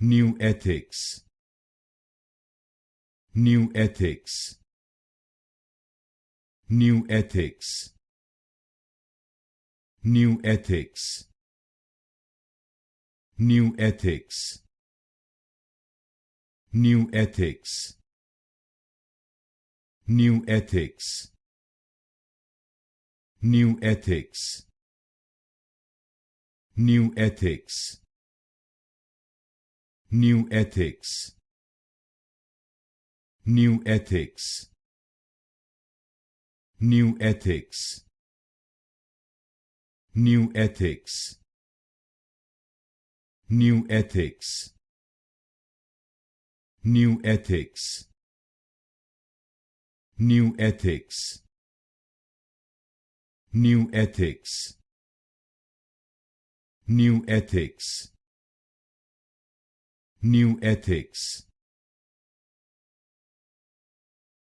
NuEthix, NuEthix, NuEthix, NuEthix, NuEthix, NuEthix, NuEthix, NuEthix, NuEthix, NuEthix, NuEthix, NuEthix, NuEthix, NuEthix, NuEthix, NuEthix, NuEthix, NuEthix, NuEthix,